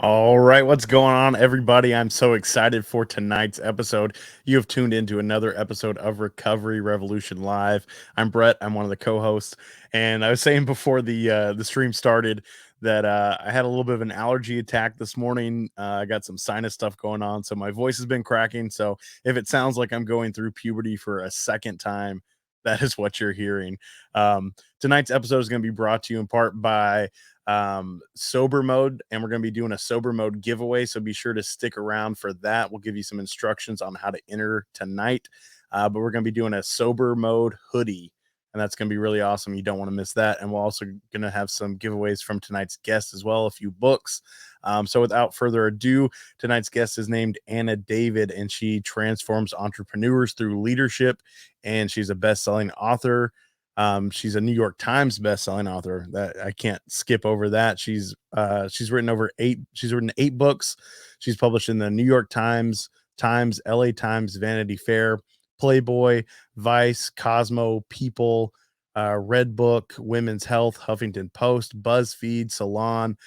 All right, what's going on, everybody? I'm so excited for tonight's episode. You have tuned into another episode of Recovery Revolution Live. I'm Brett. I'm one of the co-hosts, and I was saying before the stream started that I had a little bit of an allergy attack this morning. I got some sinus stuff going on, so my voice has been cracking. So if it sounds like I'm going through puberty for a second time, that is what you're hearing. Tonight's episode is going to be brought to you in part by sober mode, and we're going to be doing a sober mode giveaway, so be sure to stick around for that. We'll give you some instructions on how to enter tonight, but we're going to be doing a sober mode hoodie, and that's going to be really awesome. You don't want to miss that. And we're also going to have some giveaways from tonight's guest as well, a few books. So without further ado, tonight's guest is named Anna David, and she transforms entrepreneurs through leadership, and she's a best-selling author. She's a New York Times best-selling author. That I can't skip over that. She's written eight books. She's published in the New York Times, LA Times, Vanity Fair, Playboy, Vice, Cosmo, People, Red Book, Women's Health, Huffington Post, Buzzfeed, Salon.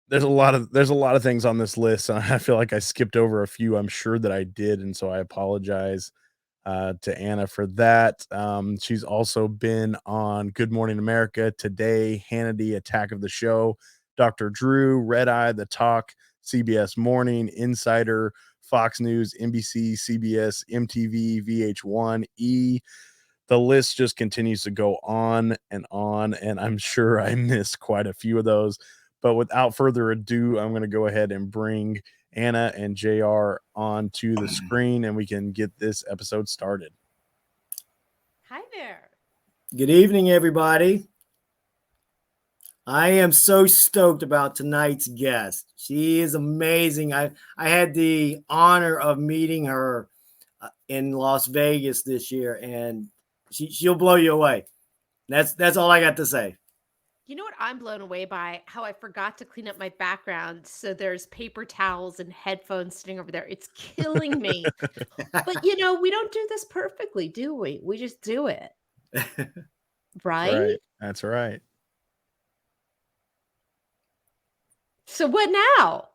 There's a lot of things on this list, and I feel like I skipped over a few. I'm sure that I did, and so I apologize to Anna for that. She's also been on Good Morning America, Today, Hannity, Attack of the Show, Dr. Drew, Red Eye, The Talk, CBS Morning, Insider, Fox News, NBC, CBS, MTV, VH1, E. The list just continues to go on, and I'm sure I missed quite a few of those. But without further ado, I'm going to go ahead and bring Anna and JR onto the screen, and we can get this episode started. Hi there. Good evening, everybody. I am so stoked about tonight's guest. She is amazing. I had the honor of meeting her in Las Vegas this year, and she'll blow you away. That's all I got to say. You know what I'm blown away by? How I forgot to clean up my background. So there's paper towels and headphones sitting over there. It's killing me. But we don't do this perfectly, do we? We just do it. Right? That's right. So what now?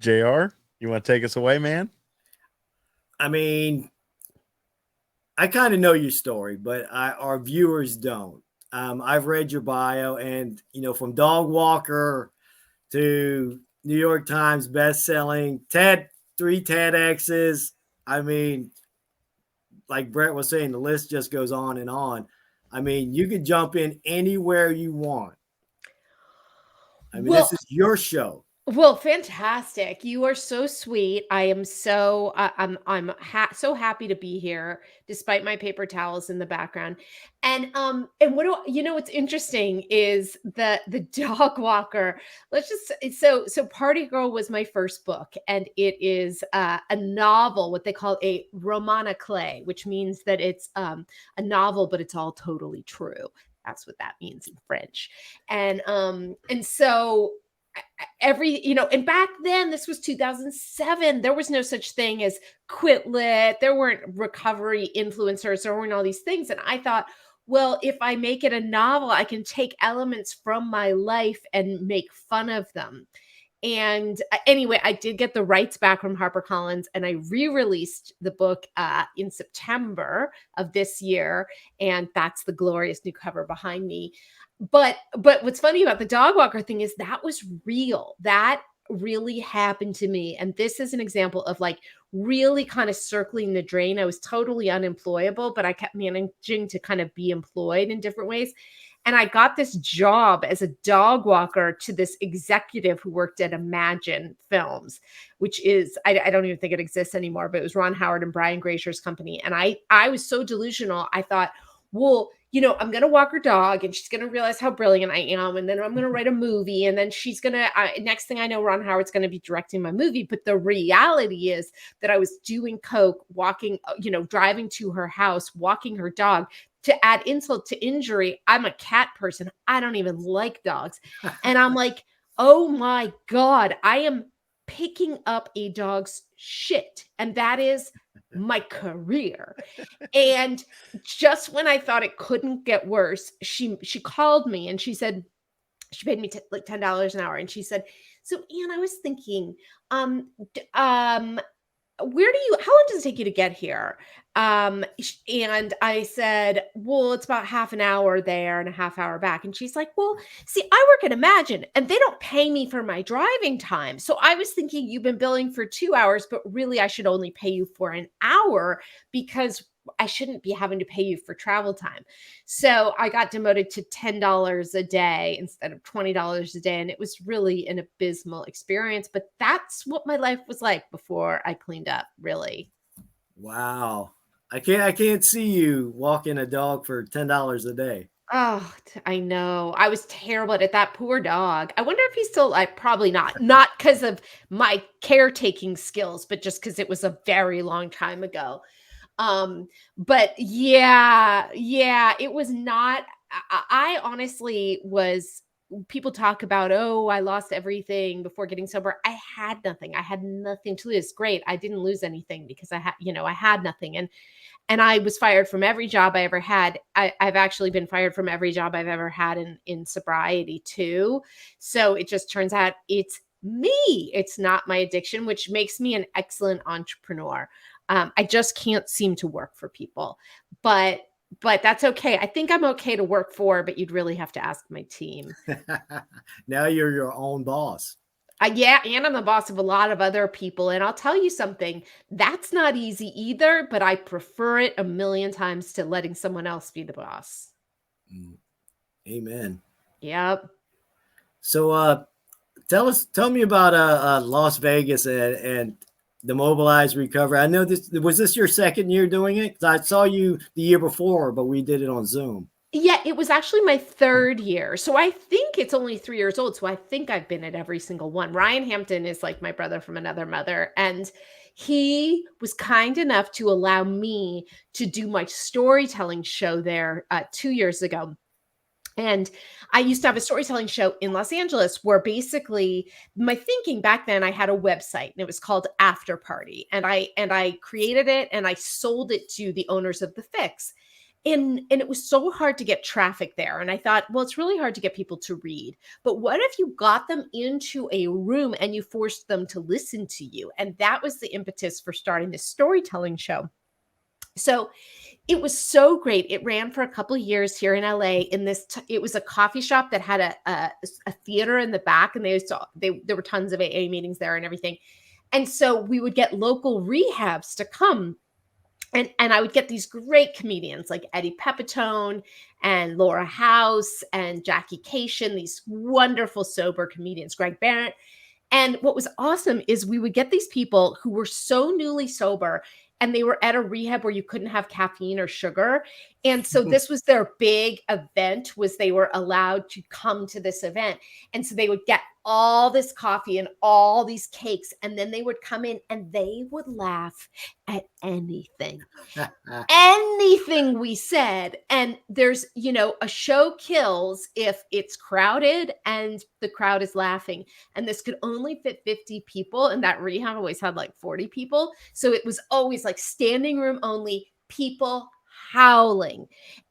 JR, you want to take us away, man? I mean, I kind of know your story, but our viewers don't. I've read your bio, and from dog walker to New York Times best-selling, three TedXs. I mean, like Brett was saying, the list just goes on and on. I mean, you could jump in anywhere you want. I mean, this is your show. Well, fantastic. You are so sweet. I am so so happy to be here despite my paper towels in the background. And what's interesting is the dog walker. Let's just so Party Girl was my first book, and it is a novel, what they call a roman à clef, which means that it's a novel, but it's all totally true. That's what that means in French. And so and back then, this was 2007, there was no such thing as quit lit, there weren't recovery influencers, there weren't all these things. And I thought, well, if I make it a novel, I can take elements from my life and make fun of them. And anyway, I did get the rights back from HarperCollins, and I re-released the book in September of this year, and that's the glorious new cover behind me. But what's funny about the dog walker thing is that was real. That really happened to me. And this is an example of like really kind of circling the drain. I was totally unemployable, but I kept managing to kind of be employed in different ways. And I got this job as a dog walker to this executive who worked at Imagine Films, which is, I don't even think it exists anymore, but it was Ron Howard and Brian Grazier's company. And I was so delusional. I thought, well, I'm going to walk her dog and she's going to realize how brilliant I am. And then I'm going to write a movie. And then she's going to, next thing I know, Ron Howard's going to be directing my movie. But the reality is that I was doing coke, walking, driving to her house, walking her dog. To add insult to injury, I'm a cat person. I don't even like dogs. And I'm like, oh my God, I am picking up a dog's shit. And that is my career. And just when I thought it couldn't get worse, she called me and she said, She paid me like $10 an hour. And she said, so Anne, I was thinking, how long does it take you to get here? And I said, well, it's about half an hour there and a half hour back. And she's like, well, see, I work at Imagine and they don't pay me for my driving time. So I was thinking you've been billing for 2 hours, but really I should only pay you for an hour because I shouldn't be having to pay you for travel time. So I got demoted to $10 a day instead of $20 a day. And it was really an abysmal experience. But that's what my life was like before I cleaned up, really. Wow. I can't see you walking a dog for $10 a day. Oh, I know. I was terrible at it. That poor dog. I wonder if he's still alive. Probably not. Not because of my caretaking skills, but just because it was a very long time ago. But yeah, it was not, I honestly was, people talk about, oh, I lost everything before getting sober. I had nothing. I had nothing to lose. Great. I didn't lose anything because I had nothing. And I was fired from every job I ever had. I've actually been fired from every job I've ever had in sobriety too. So it just turns out it's me. It's not my addiction, which makes me an excellent entrepreneur. I just can't seem to work for people, but that's okay. I think I'm okay to work for, but you'd really have to ask my team. Now you're your own boss. Yeah, and I'm the boss of a lot of other people. And I'll tell you something, that's not easy either, but I prefer it a million times to letting someone else be the boss. Amen. Yep. So tell me about Las Vegas and the mobilized recovery. I know was this your second year doing it? Because I saw you the year before, but we did it on Zoom. Yeah, it was actually my third year. So I think it's only 3 years old. So I think I've been at every single one. Ryan Hampton is like my brother from another mother. And he was kind enough to allow me to do my storytelling show there 2 years ago. And I used to have a storytelling show in Los Angeles where basically my thinking back then, I had a website and it was called After Party. And I created it and I sold it to the owners of the Fix. And it was so hard to get traffic there. And I thought, well, it's really hard to get people to read. But what if you got them into a room and you forced them to listen to you? And that was the impetus for starting this storytelling show. So it was so great. It ran for a couple of years here in LA in this, it was a coffee shop that had a theater in the back, and there were tons of AA meetings there and everything. And so we would get local rehabs to come. And I would get these great comedians like Eddie Pepitone and Laura House and Jackie Cation, these wonderful sober comedians, Greg Barrett. And what was awesome is we would get these people who were so newly sober and they were at a rehab where you couldn't have caffeine or sugar. And so this was their big event, was they were allowed to come to this event. And so they would get all this coffee and all these cakes. And then they would come in and they would laugh at anything, anything we said. And there's, a show kills if it's crowded and the crowd is laughing. And this could only fit 50 people. And that rehab always had like 40 people. So it was always like standing room only, people howling.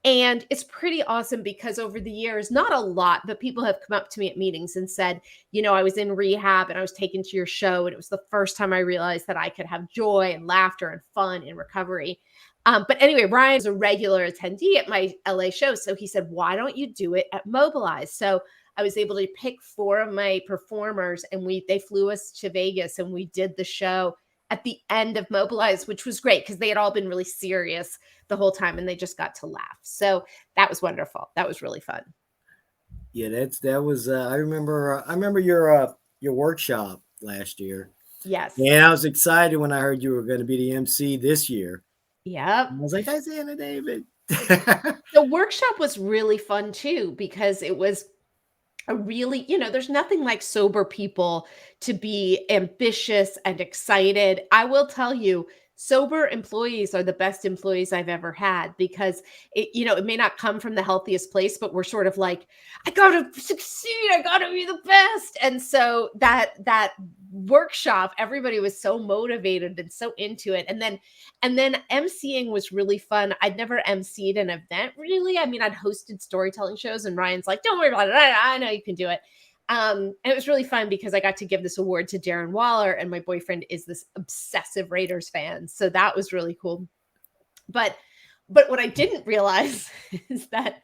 And it's pretty awesome because over the years, not a lot, but people have come up to me at meetings and said, I was in rehab and I was taken to your show. And it was the first time I realized that I could have joy and laughter and fun in recovery. But anyway, Ryan was a regular attendee at my LA show. So he said, why don't you do it at Mobilize? So I was able to pick 4 of my performers and they flew us to Vegas and we did the show at the end of Mobilize, which was great because they had all been really serious the whole time and they just got to laugh. So that was wonderful. That was really fun. Yeah, that was I remember your workshop last year. Yes. And I was excited when I heard you were going to be the MC this year. Yep. I was like, hi, Anna David. The workshop was really fun too because it was a really, there's nothing like sober people to be ambitious and excited. I will tell you, sober employees are the best employees I've ever had, because it may not come from the healthiest place, but we're sort of like, I gotta succeed, I gotta be the best. And so that workshop, everybody was so motivated and so into it. And then emceeing was really fun. I'd never emceed an event really. I mean, I'd hosted storytelling shows, and Ryan's like, don't worry about it, I know you can do it. And it was really fun because I got to give this award to Darren Waller, and my boyfriend is this obsessive Raiders fan. So that was really cool. But what I didn't realize is that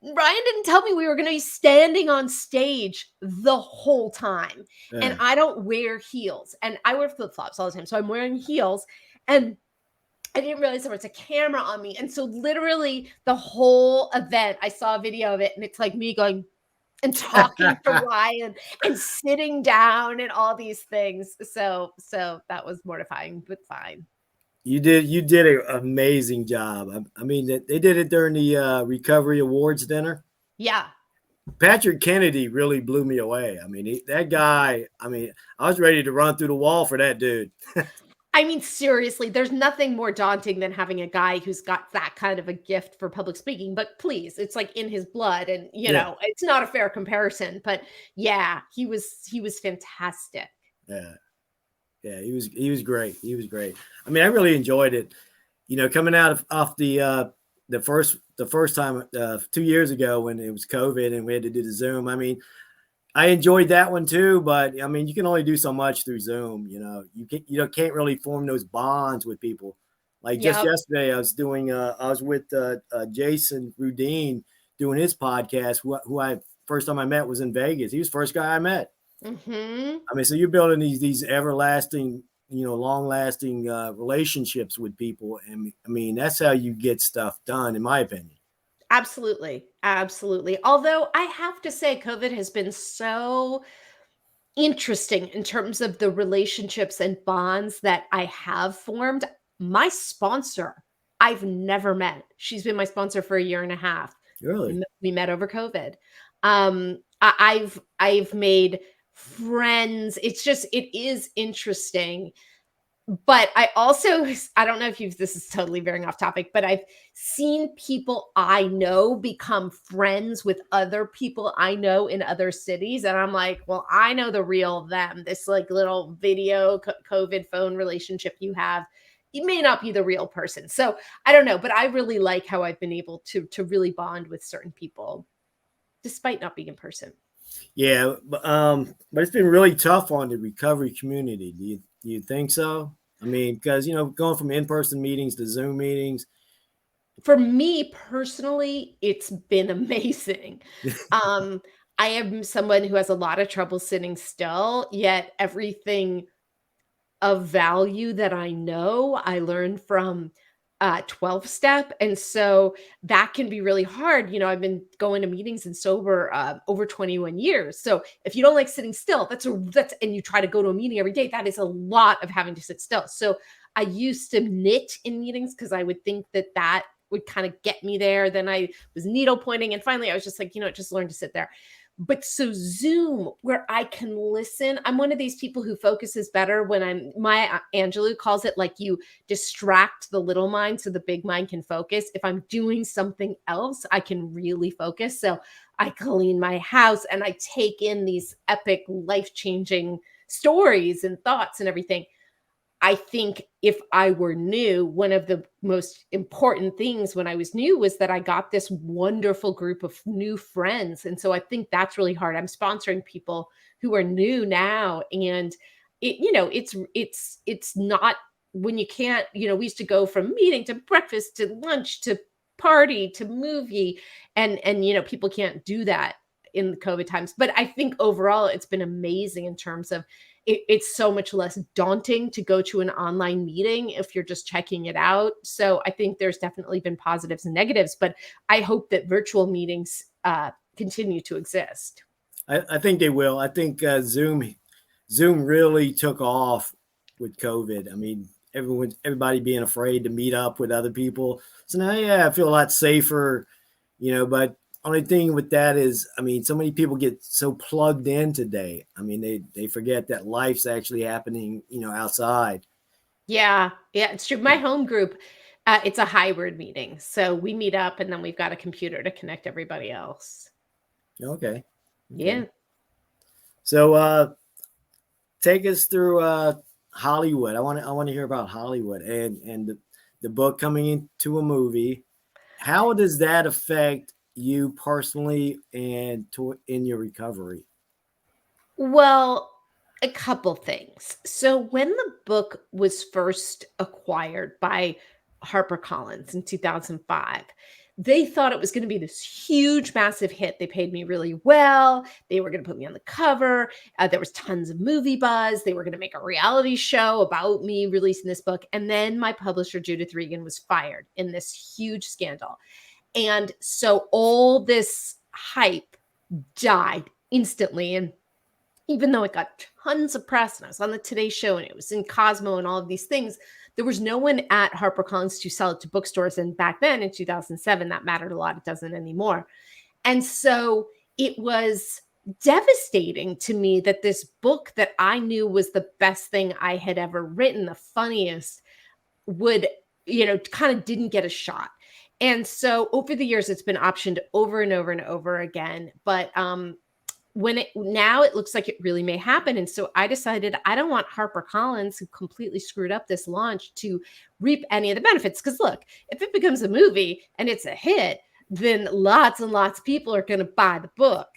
Ryan didn't tell me we were going to be standing on stage the whole time. Yeah. And I don't wear heels, and I wear flip-flops all the time. So I'm wearing heels, and I didn't realize there was a camera on me. And so literally the whole event, I saw a video of it, and it's like me going and talking to Ryan and sitting down and all these things. So that was mortifying, but fine. You did an amazing job. I mean, they did it during the Recovery Awards dinner. Yeah. Patrick Kennedy really blew me away. I mean, that guy, I mean, I was ready to run through the wall for that dude. I mean, seriously, there's nothing more daunting than having a guy who's got that kind of a gift for public speaking. But please, it's like in his blood, and it's not a fair comparison. But yeah, he was fantastic. Yeah, he was great. He was great. I mean, I really enjoyed it. Coming out off the first time 2 years ago when it was COVID and we had to do the Zoom. I mean, I enjoyed that one too, but I mean, you can only do so much through Zoom. You can't really form those bonds with people. Like just yesterday, I was with Jason Rudine doing his podcast. Who I first time I met was in Vegas. He was the first guy I met. Mm-hmm. I mean, so you're building these everlasting, long-lasting relationships with people, and I mean, that's how you get stuff done, in my opinion. Absolutely. Absolutely. Although I have to say, COVID has been so interesting in terms of the relationships and bonds that I have formed. My sponsor, I've never met. She's been my sponsor for 1.5 years. Really? We met over COVID. I've made friends. It is interesting. But I also, I don't know if this is totally veering off topic, but I've seen people I know become friends with other people I know in other cities. And I'm like, well, I know the real them. This like little video COVID phone relationship you have, it may not be the real person. So I don't know, but I really like how I've been able to really bond with certain people despite not being in person. Yeah, but it's been really tough on the recovery community. Do you think so? I mean, because going from in-person meetings to Zoom meetings. For me personally, it's been amazing. I am someone who has a lot of trouble sitting still, yet everything of value that I know, I learned from 12-step. And so that can be really hard. I've been going to meetings and sober over 21 years. So if you don't like sitting still, and you try to go to a meeting every day, that is a lot of having to sit still. So I used to knit in meetings because I would think that would kind of get me there. Then I was needle pointing. And finally I was just like, just learn to sit there. But so Zoom, where I can listen, I'm one of these people who focuses better when my Angelou calls it like you distract the little mind so the big mind can focus. If I'm doing something else, I can really focus. So I clean my house and I take in these epic life-changing stories and thoughts and everything. I think if I were new, one of the most important things when I was new was that I got this wonderful group of new friends. And so I think that's really hard. I'm sponsoring people who are new now. And it's not when you can't, we used to go from meeting to breakfast to lunch to party to movie and people can't do that in the COVID times. But I think overall it's been amazing in terms of it's so much less daunting to go to an online meeting if you're just checking it out. So I think there's definitely been positives and negatives, but I hope that virtual meetings continue to exist. I think they will. I think Zoom really took off with COVID. I mean, everybody being afraid to meet up with other people. So now, I feel a lot safer, but only thing with that is, I mean, so many people get so plugged in today. I mean, they forget that life's actually happening, outside. Yeah, yeah, it's true. My home group, it's a hybrid meeting. So we meet up and then we've got a computer to connect everybody else. Okay. Okay. Yeah. So take us through Hollywood. I want to hear about Hollywood and the book coming into a movie. How does that affect you personally and in your recovery? Well, a couple things. So when the book was first acquired by HarperCollins in 2005, they thought it was going to be this huge, massive hit. They paid me really well. They were going to put me on the cover. There was tons of movie buzz. They were going to make a reality show about me releasing this book. And then my publisher, Judith Regan, was fired in this huge scandal. And so all this hype died instantly. And even though it got tons of press and I was on the Today Show and it was in Cosmo and all of these things, there was no one at HarperCollins to sell it to bookstores. And back then in 2007, that mattered a lot. It doesn't anymore. And so it was devastating to me that this book that I knew was the best thing I had ever written, the funniest, would, kind of didn't get a shot. And so over the years, it's been optioned over and over and over again. But now it looks like it really may happen. And so I decided I don't want HarperCollins, who completely screwed up this launch, to reap any of the benefits. Because look, if it becomes a movie and it's a hit, then lots and lots of people are going to buy the book.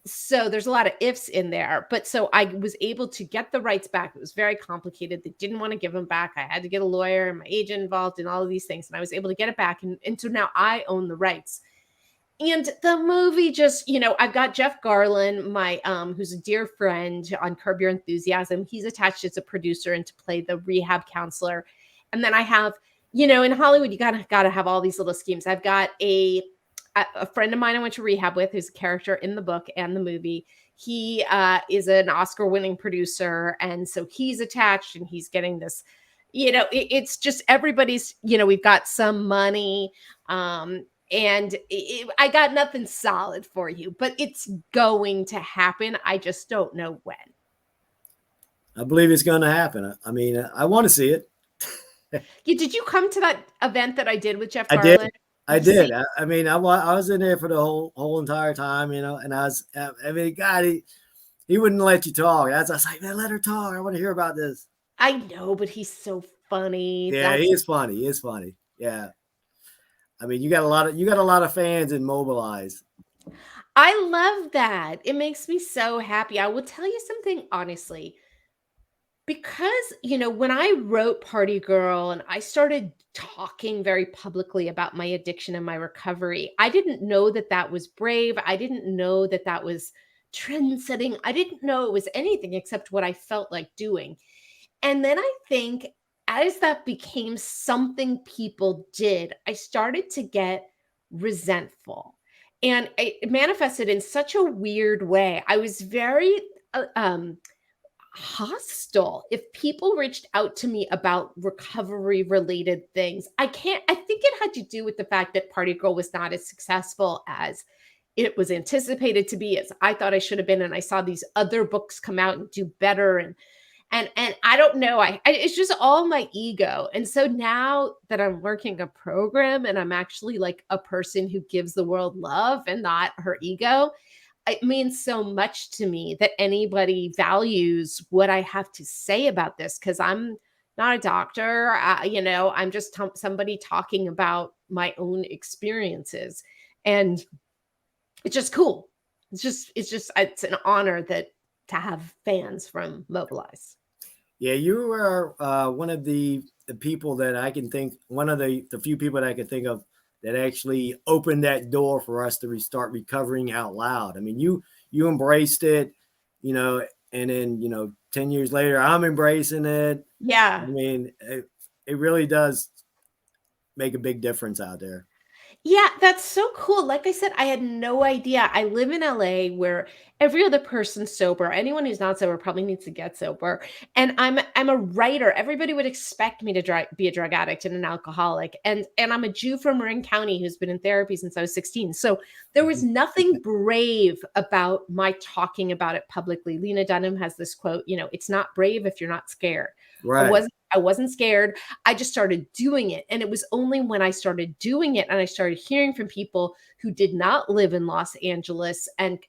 So there's a lot of ifs in there. But so I was able to get the rights back. It was very complicated. They didn't want to give them back. I had to get a lawyer and my agent involved in all of these things. And I was able to get it back. And so now I own the rights. And the movie just, I've got Jeff Garlin, my who's a dear friend on Curb Your Enthusiasm. He's attached as a producer and to play the rehab counselor. And then I have, in Hollywood, you gotta have all these little schemes. I've got a friend of mine I went to rehab with, who's a character in the book and the movie. He is an Oscar-winning producer, and so he's attached, and he's getting this. It's just everybody's. We've got some money. And I got nothing solid for you, but it's going to happen. I just don't know when. I believe it's going to happen. I mean, I want to see it. Did you come to that event that I did with Jeff I Garland? did. I did. I mean, I was in there for the whole entire time, and God, he wouldn't let you talk. I was like, man, let her talk. I want to hear about this. I know, but he's so funny. Yeah, he is funny. He is funny. Yeah. I mean, you got a lot of fans in Mobilize. I love that. It makes me so happy. I will tell you something honestly. Because, when I wrote Party Girl and I started talking very publicly about my addiction and my recovery, I didn't know that that was brave. I didn't know that that was trend setting. I didn't know it was anything except what I felt like doing. And then I think as that became something people did, I started to get resentful. And it manifested in such a weird way. I was very hostile if people reached out to me about recovery related things. I think it had to do with the fact that Party Girl was not as successful as it was anticipated to be, as I thought I should have been. And I saw these other books come out and do better. And I don't know, it's just all my ego. And so now that I'm working a program and I'm actually like a person who gives the world love and not her ego, it means so much to me that anybody values what I have to say about this, because I'm not a doctor. I'm just somebody talking about my own experiences, and it's just cool. It's an honor to have fans from Mobilize. Yeah, you are one of the people that I can think, one of the few people that I can think of that actually opened that door for us to restart recovering out loud. I mean, you embraced it, and then, 10 years later, I'm embracing it. Yeah. I mean, it really does make a big difference out there. Yeah, that's so cool. Like I said, I had no idea. I live in LA where every other person's sober. Anyone who's not sober probably needs to get sober. And I'm a writer. Everybody would expect me to be a drug addict and an alcoholic. And I'm a Jew from Marin County who's been in therapy since I was 16. So there was nothing brave about my talking about it publicly. Lena Dunham has this quote, it's not brave if you're not scared. Right. I wasn't scared. I just started doing it. And it was only when I started doing it and I started hearing from people who did not live in Los Angeles and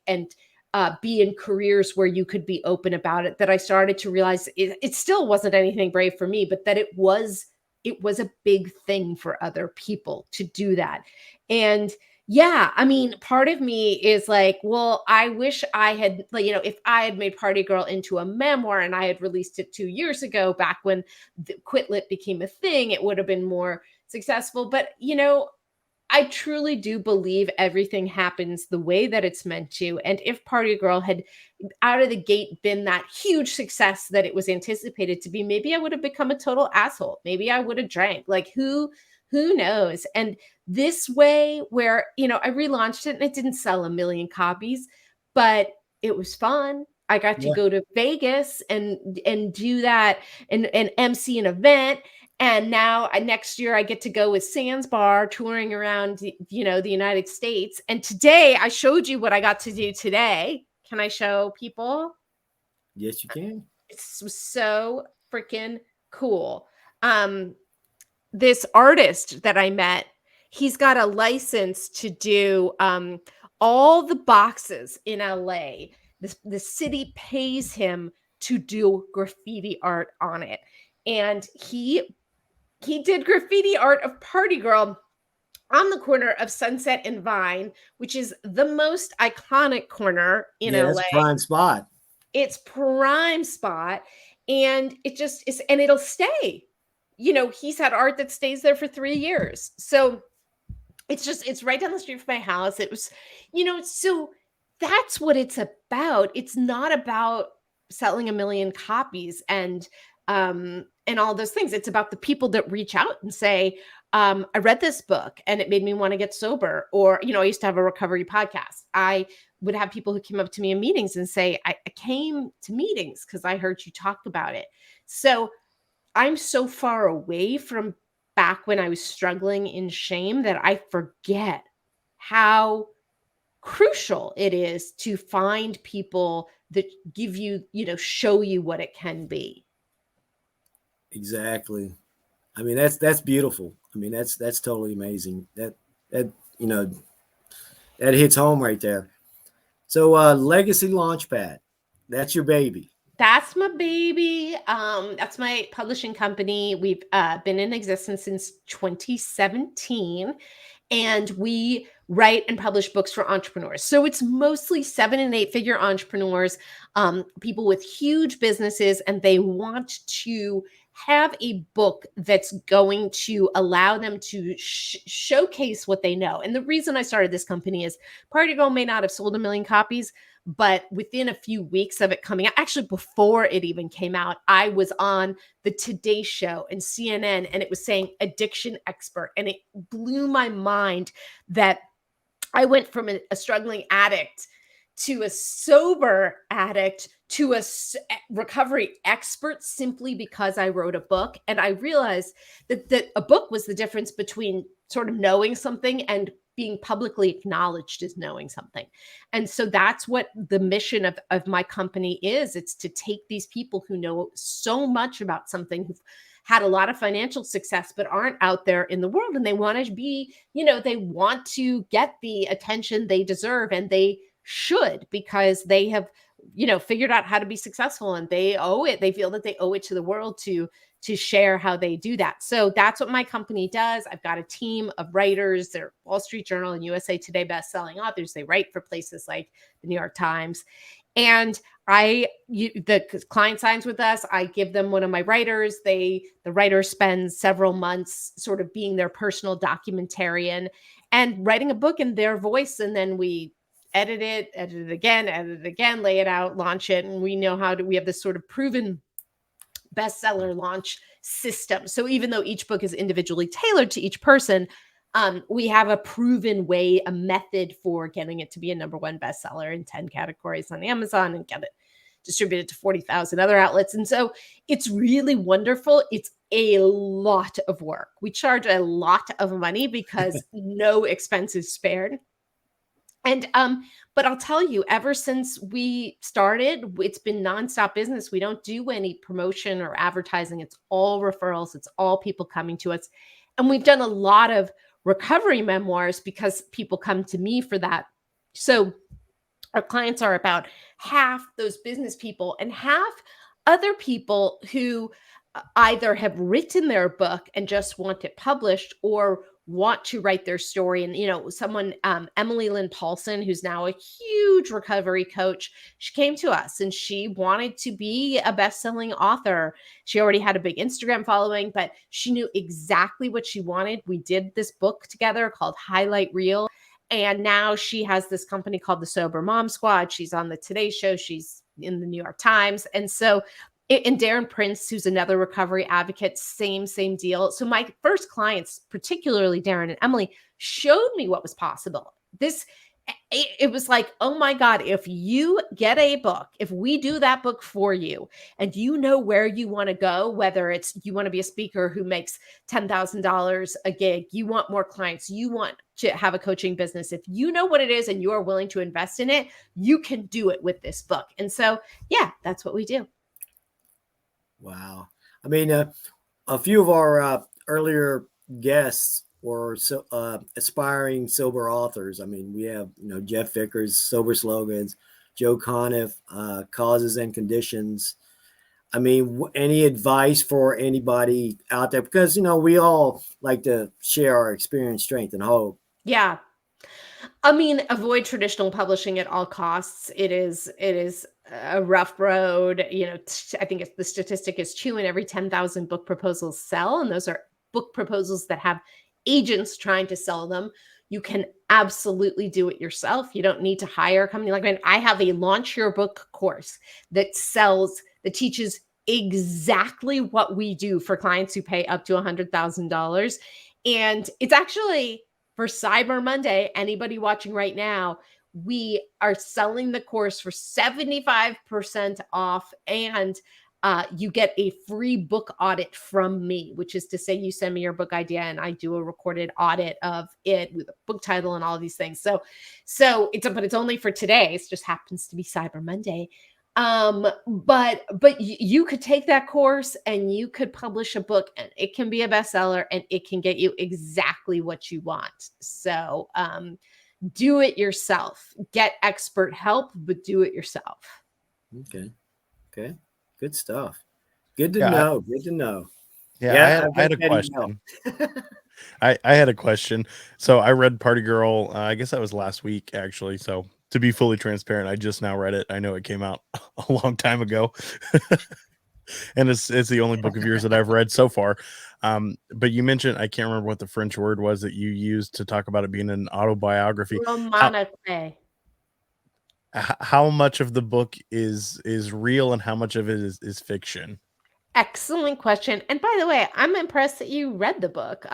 be in careers where you could be open about it, that I started to realize it still wasn't anything brave for me, but that it was a big thing for other people to do that. And yeah, I mean, part of me is like, well, I wish I had, like, if I had made Party Girl into a memoir and I had released it 2 years ago, back when the Quit Lit became a thing, it would have been more successful. But, I truly do believe everything happens the way that it's meant to. And if Party Girl had out of the gate been that huge success that it was anticipated to be, maybe I would have become a total asshole. Maybe I would have drank. Like who knows? And this way where, I relaunched it and it didn't sell a million copies, but it was fun. I got to Yeah. go to Vegas and do that and MC an event. And now next year I get to go with Sans Bar touring around, the United States. And today I showed you what I got to do today. Can I show people? Yes, you can. It's so freaking cool. This artist that I met, he's got a license to do all the boxes in LA. The city pays him to do graffiti art on it. And he did graffiti art of Party Girl on the corner of Sunset and Vine, which is the most iconic corner in Yeah, LA. that's a prime spot. It's prime spot. And it just is, and it'll stay. He's had art that stays there for 3 years. So it's right down the street from my house. It was, so that's what it's about. It's not about selling a million copies and all those things. It's about the people that reach out and say, I read this book and it made me want to get sober. Or, I used to have a recovery podcast. I would have people who came up to me in meetings and say, I came to meetings because I heard you talk about it. So I'm so far away from back when I was struggling in shame that I forget how crucial it is to find people that give you, show you what it can be. Exactly. I mean, that's beautiful. I mean, that's totally amazing. That that hits home right there. So Legacy Launchpad, that's your baby. That's my baby. That's my publishing company. We've been in existence since 2017, and we write and publish books for entrepreneurs. So it's mostly 7 and 8 figure entrepreneurs, people with huge businesses, and they want to have a book that's going to allow them to showcase what they know. And the reason I started this company is Party Girl may not have sold a million copies, but within a few weeks of it coming out, actually before it even came out, I was on the Today Show and CNN, and it was saying addiction expert. And it blew my mind that I went from a struggling addict to a sober addict to a recovery expert simply because I wrote a book. And I realized that a book was the difference between sort of knowing something and being publicly acknowledged as knowing something. And so that's what the mission of my company is. It's to take these people who know so much about something, who've had a lot of financial success, but aren't out there in the world. And they want to be, they want to get the attention they deserve, and they should, because they have, figured out how to be successful, and they owe it. They feel that they owe it to the world to share how they do that. So that's what my company does. I've got a team of writers. They're Wall Street Journal and USA Today bestselling authors. They write for places like the New York Times. And the client signs with us. I give them one of my writers. The writer spends several months sort of being their personal documentarian and writing a book in their voice. And then we edit it again, lay it out, launch it. And we know we have this sort of proven bestseller launch system. So even though each book is individually tailored to each person, we have a proven way, a method for getting it to be a #1 bestseller in 10 categories on Amazon and get it distributed to 40,000 other outlets. And so it's really wonderful. It's a lot of work. We charge a lot of money because no expense is spared. And but I'll tell you, ever since we started, it's been nonstop business. We don't do any promotion or advertising. It's all referrals. It's all people coming to us. And we've done a lot of recovery memoirs because people come to me for that. So our clients are about half those business people and half other people who either have written their book and just want it published or want to write their story. And, someone, Emily Lynn Paulson, who's now a huge recovery coach, she came to us and she wanted to be a best-selling author. She already had a big Instagram following, but she knew exactly what she wanted. We did this book together called Highlight Reel. And now she has this company called the Sober Mom Squad. She's on the Today Show. She's in the New York Times. And so, and Darren Prince, who's another recovery advocate, same deal. So my first clients, particularly Darren and Emily, showed me what was possible. It was like, oh my God, if you get a book, if we do that book for you and you know where you want to go, whether it's you want to be a speaker who makes $10,000 a gig, you want more clients, you want to have a coaching business, if you know what it is and you are willing to invest in it, you can do it with this book. And so, yeah, that's what we do. Wow. I mean, a few of our earlier guests were aspiring sober authors. I mean, we have, Jeff Vickers, Sober Slogans, Joe Conniff, Causes and Conditions. I mean, any advice for anybody out there? Because, we all like to share our experience, strength, and hope. Yeah. I mean, avoid traditional publishing at all costs. It is a rough road. I think the statistic is 2 in every 10,000 book proposals sell. And those are book proposals that have agents trying to sell them. You can absolutely do it yourself. You don't need to hire a company like mine. I have a Launch Your Book course that teaches exactly what we do for clients who pay up to $100,000. And it's actually for Cyber Monday, anybody watching right now, we are selling the course for 75% off, and you get a free book audit from me, which is to say you send me your book idea and I do a recorded audit of it with a book title and all of these things. So it's only for today. It just happens to be Cyber Monday. But you could take that course and you could publish a book and it can be a bestseller and it can get you exactly what you want. So, do it yourself, get expert help, but do it yourself. Okay. Good stuff. Good to know. Good to know. Yeah. I had a question. I had a question. So I read Party Girl. I guess that was last week, actually. So to be fully transparent, I just now read it. I know it came out a long time ago, and it's the only book of yours that I've read so far. But you mentioned, I can't remember what the French word was that you used to talk about it being an autobiography. How much of the book is real and how much of it is fiction? Excellent question. And by the way, I'm impressed that you read the book.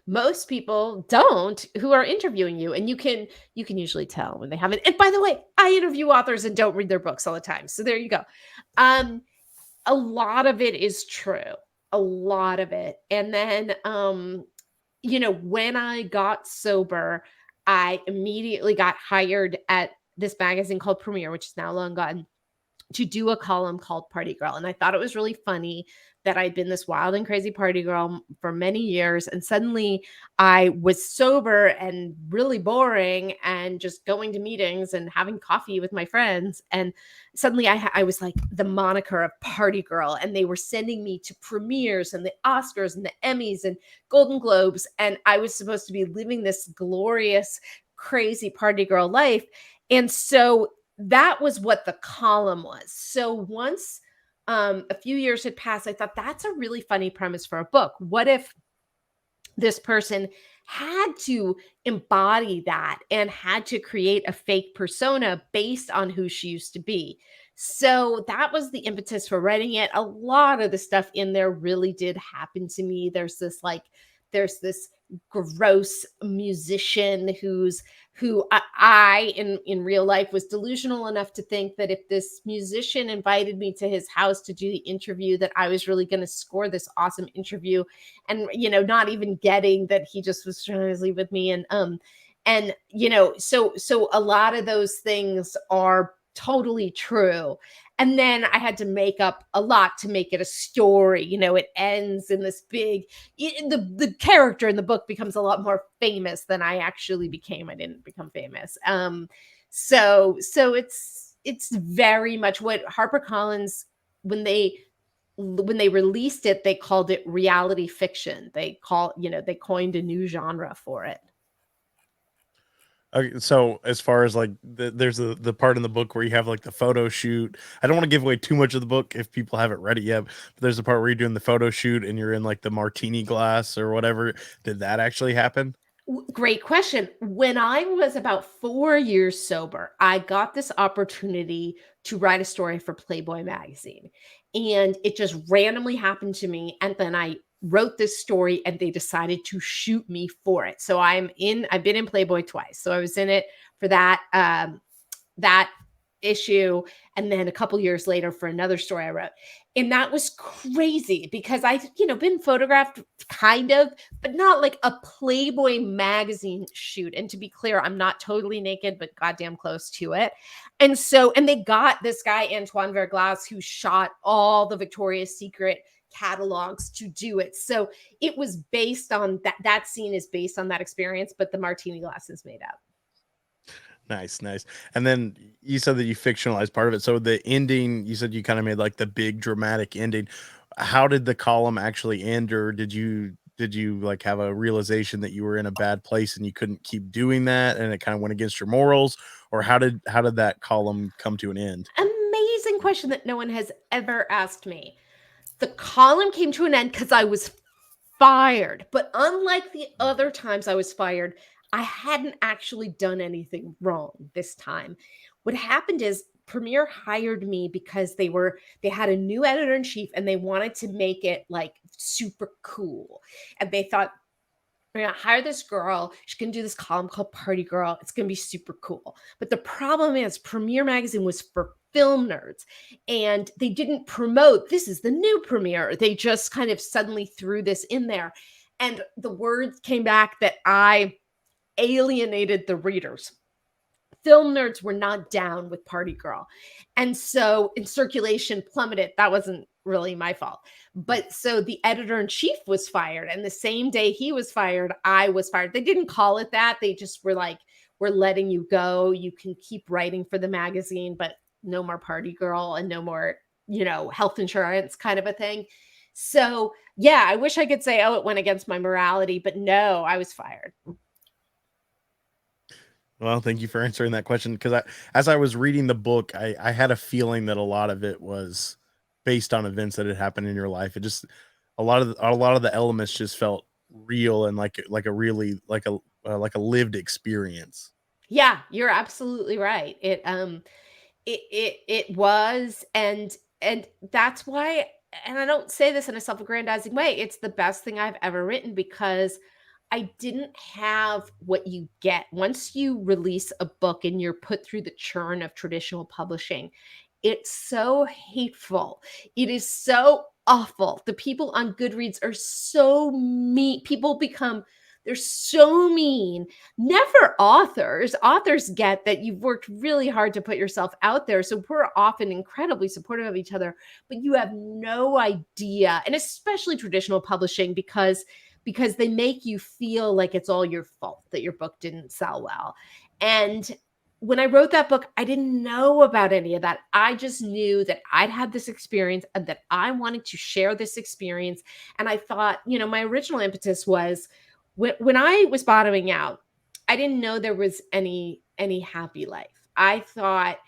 Most people don't who are interviewing you, and you can usually tell when they haven't. And by the way, I interview authors and don't read their books all the time. So there you go. A lot of it is true. A lot of it. And then when I got sober, I immediately got hired at this magazine called Premiere, which is now long gone, to do a column called Party Girl. And I thought it was really funny that I'd been this wild and crazy party girl for many years. And suddenly I was sober and really boring and just going to meetings and having coffee with my friends. And suddenly I was like the moniker of Party Girl. And they were sending me to premieres and the Oscars and the Emmys and Golden Globes. And I was supposed to be living this glorious, crazy party girl life. And so that was what the column was. So once a few years had passed, I thought that's a really funny premise for a book. What if this person had to embody that and had to create a fake persona based on who she used to be? So that was the impetus for writing it. A lot of the stuff in there really did happen to me. There's this gross musician who I in real life was delusional enough to think that if this musician invited me to his house to do the interview, that I was really going to score this awesome interview, and not even getting that he just was trying to sleep with me. And, so a lot of those things are totally true. And then I had to make up a lot to make it a story. It ends in this big, the character in the book becomes a lot more famous than I actually became. I didn't become famous. So it's very much what HarperCollins, when they released it, they called it reality fiction. They coined a new genre for it. Okay, so as far as like there's the part in the book where you have like the photo shoot. I don't want to give away too much of the book if people haven't read it yet. But there's the part where you're doing the photo shoot and you're in like the martini glass or whatever. Did that actually happen? Great question. When I was about 4 years sober, I got this opportunity to write a story for Playboy magazine. And it just randomly happened to me. And then I wrote this story and they decided to shoot me for it. So I've been in Playboy twice. So I was in it for that issue, and then a couple years later for another story I wrote. And that was crazy because I've been photographed kind of, but not like a Playboy magazine shoot. And to be clear, I'm not totally naked, but goddamn close to it. And they got this guy, Antoine Verglas, who shot all the Victoria's Secret catalogs to do it. So it was based on that scene is based on that experience, but the martini glass is made up. Nice, nice. And then you said that you fictionalized part of it. So the ending, you said you kind of made like the big dramatic ending. How did the column actually end, or did you like have a realization that you were in a bad place and you couldn't keep doing that and it kind of went against your morals? Or how did that column come to an end? Amazing question that no one has ever asked me. The column came to an end because I was fired. But unlike the other times I was fired, I hadn't actually done anything wrong this time. What happened is Premiere hired me because they had a new editor in chief and they wanted to make it like super cool. And they thought, we're gonna hire this girl. She's gonna do this column called Party Girl. It's gonna be super cool. But the problem is, Premiere Magazine was for film nerds, and they didn't promote this is the new Premiere. They just kind of suddenly threw this in there, and the word came back that I alienated the readers. Film nerds were not down with Party Girl. And so in circulation plummeted. That wasn't really my fault. But so the editor in chief was fired. And the same day he was fired, I was fired. They didn't call it that. They just were like, we're letting you go. You can keep writing for the magazine, but no more Party Girl and no more, health insurance kind of a thing. So yeah, I wish I could say, oh, it went against my morality, but no, I was fired. Well, thank you for answering that question because as I was reading the book, I had a feeling that a lot of it was based on events that had happened in your life. It just a lot of the elements just felt real and like a really like a lived experience. Yeah, you're absolutely right. It was, and that's why, and I don't say this in a self-aggrandizing way, it's the best thing I've ever written because I didn't have what you get once you release a book and you're put through the churn of traditional publishing. It's so hateful. It is so awful. The people on Goodreads are so mean. They're so mean. Never authors. Authors get that you've worked really hard to put yourself out there. So we're often incredibly supportive of each other, but you have no idea. And especially traditional publishing because they make you feel like it's all your fault that your book didn't sell well. And when I wrote that book, I didn't know about any of that. I just knew that I'd had this experience and that I wanted to share this experience. And I thought, my original impetus was when I was bottoming out, I didn't know there was any happy life. I thought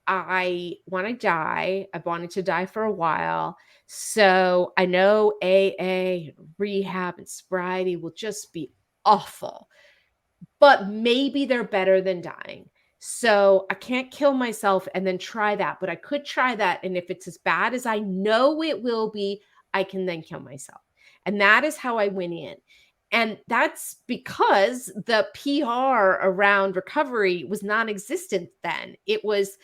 I want to die. I wanted to die for a while. So I know AA, rehab, and sobriety will just be awful, but maybe they're better than dying. So I can't kill myself and then try that, but I could try that. And if it's as bad as I know it will be, I can then kill myself. And that is how I went in. And that's because the PR around recovery was non-existent then. It was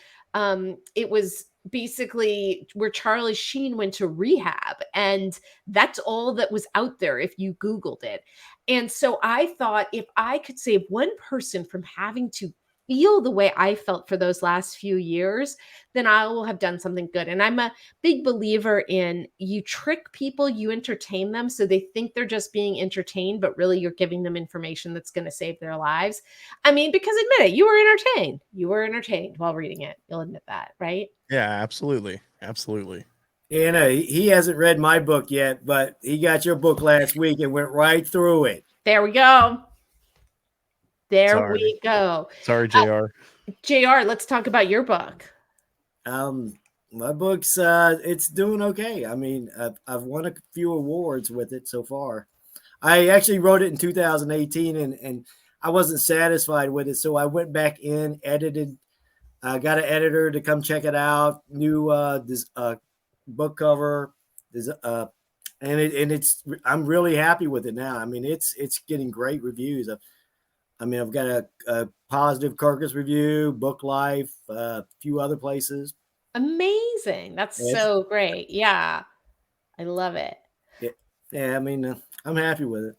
basically where Charlie Sheen went to rehab. And that's all that was out there if you Googled it. And so I thought if I could save one person from having to feel the way I felt for those last few years, then I will have done something good. And I'm a big believer in you trick people, you entertain them so they think they're just being entertained, but really you're giving them information that's going to save their lives. I mean, because admit it, you were entertained. You were entertained while reading it. You'll admit that, right? Yeah, absolutely. Absolutely. You know, he hasn't read my book yet, but he got your book last week and went right through it. There we go. There Sorry. we go. Sorry, JR. JR, let's talk about your book. My book's it's doing okay. I mean, I've won a few awards with it so far. I actually wrote it in 2018 and I wasn't satisfied with it, so I went back in, edited, got an editor to come check it out, new this book cover, it's I'm really happy with it now. I mean, it's getting great reviews. I've got a positive Kirkus review, Book Life, a few other places. Amazing. That's so great. Yeah. I love it. Yeah, I mean, I'm happy with it.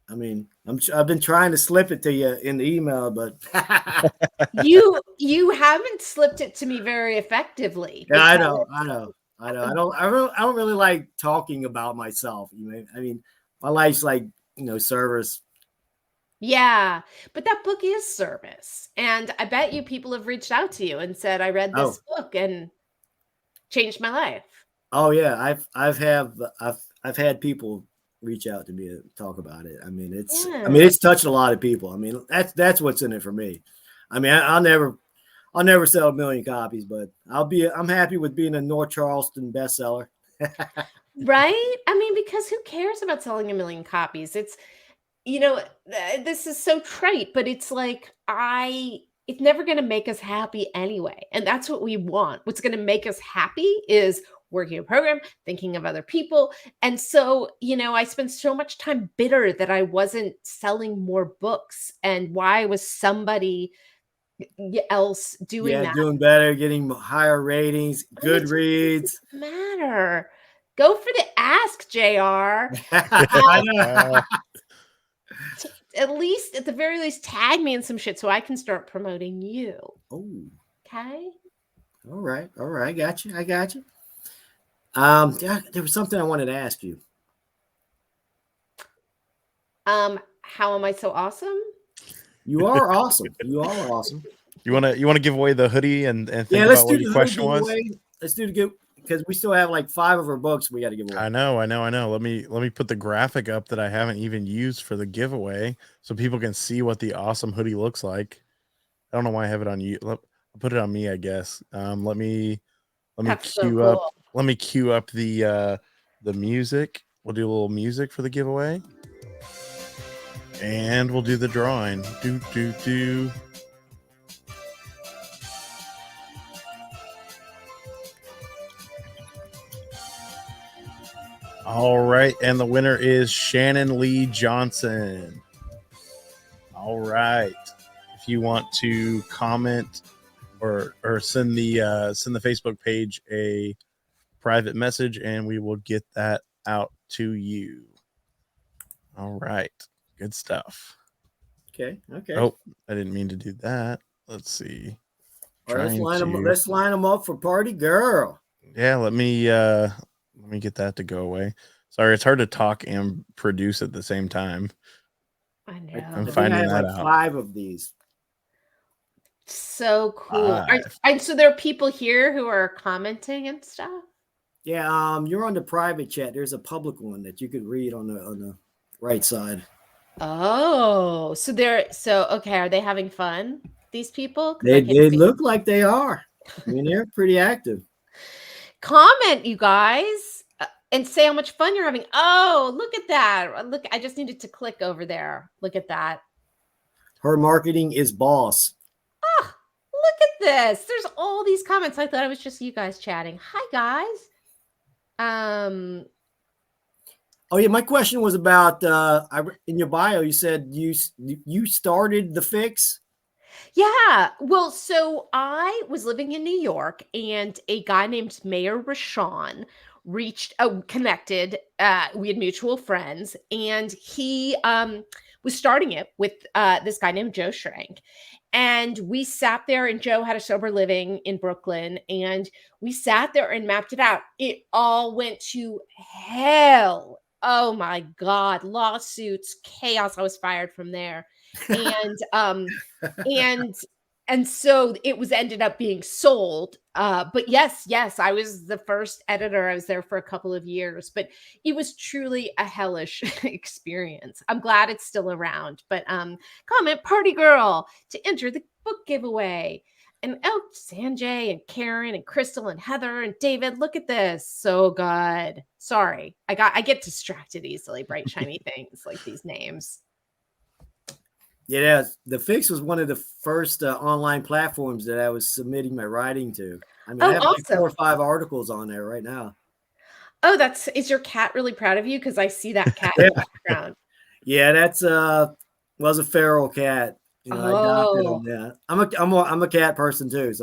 I mean, I've been trying to slip it to you in the email, but you haven't slipped it to me very effectively. Yeah, I know. I don't really like talking about myself. I mean, my life's like, service. Yeah, but that book is service. And I bet you people have reached out to you and said, I read this book and changed my life. Oh yeah. I've had people reach out to me to talk about it. I mean, it's touched a lot of people. I mean, that's what's in it for me. I mean, I'll never sell 1 million copies, but I'm happy with being a North Charleston bestseller. Right? I mean, because who cares about selling 1 million copies? It's, this is so trite, but it's like, it's never going to make us happy anyway. And that's what we want. What's going to make us happy is working a program, thinking of other people. And so, I spent so much time bitter that I wasn't selling more books. And why was somebody else doing that? Doing better, getting higher ratings, good reads. Matter. Go for the ask, JR. At the very least, tag me in some shit so I can start promoting you. Oh. Okay. All right. I got you. There was something I wanted to ask you. How am I so awesome? You are awesome. You wanna give away the hoodie and think let's about do what your question was? Let's do the give, because we still have like 5 of our books we got to give away. I know. Let me put the graphic up that I haven't even used for the giveaway so people can see what the awesome hoodie looks like. I don't know why I have it on you. I'll put it on me, I guess. Let me cue up. Let me cue up the music. We'll do a little music for the giveaway. And we'll do the drawing. Do. All right, and the winner is Shannon Lee Johnson. All right. If you want to comment or send the Facebook page a private message, and we will get that out to you. All right. Good stuff. Okay. Oh, I didn't mean to do that. Let's see. All right, let's line them up for Party Girl. Yeah, let me get that to go away. Sorry, it's hard to talk and produce at the same time. I know. I'm finding that out. 5 of these. So cool. So there are people here who are commenting and stuff? Yeah, you're on the private chat. There's a public one that you could read on the right side. Oh, okay. Are they having fun, these people? They look like they are. I mean, they're pretty active. Comment, you guys, and say how much fun you're having. Oh, look at that. Look, I just needed to click over there. Look at that. Her marketing is boss. Oh, look at this. There's all these comments. I thought it was just you guys chatting. Hi, guys. Oh yeah, my question was about in your bio. You said you started the fix. Yeah. Well, so I was living in New York and a guy named Mayor Rashawn connected. We had mutual friends and he was starting it with this guy named Joe Schrank. And we sat there and Joe had a sober living in Brooklyn and we sat there and mapped it out. It all went to hell. Oh my God. Lawsuits, chaos. I was fired from there. And and and so it was ended up being sold. But yes, I was the first editor. I was there for a couple of years, but it was truly a hellish experience. I'm glad it's still around. But comment party girl to enter the book giveaway. And oh, Sanjay and Karen and Crystal and Heather and David, look at this. So good. Sorry. I get distracted easily, bright shiny things like these names. Yeah, the Fix was one of the first online platforms that I was submitting my writing to. I mean, I have like 4 or 5 articles on there right now. Oh, is your cat really proud of you? Because I see that cat in the background. Yeah, that's was a feral cat. You know, I adopted him. Yeah, I'm a cat person too.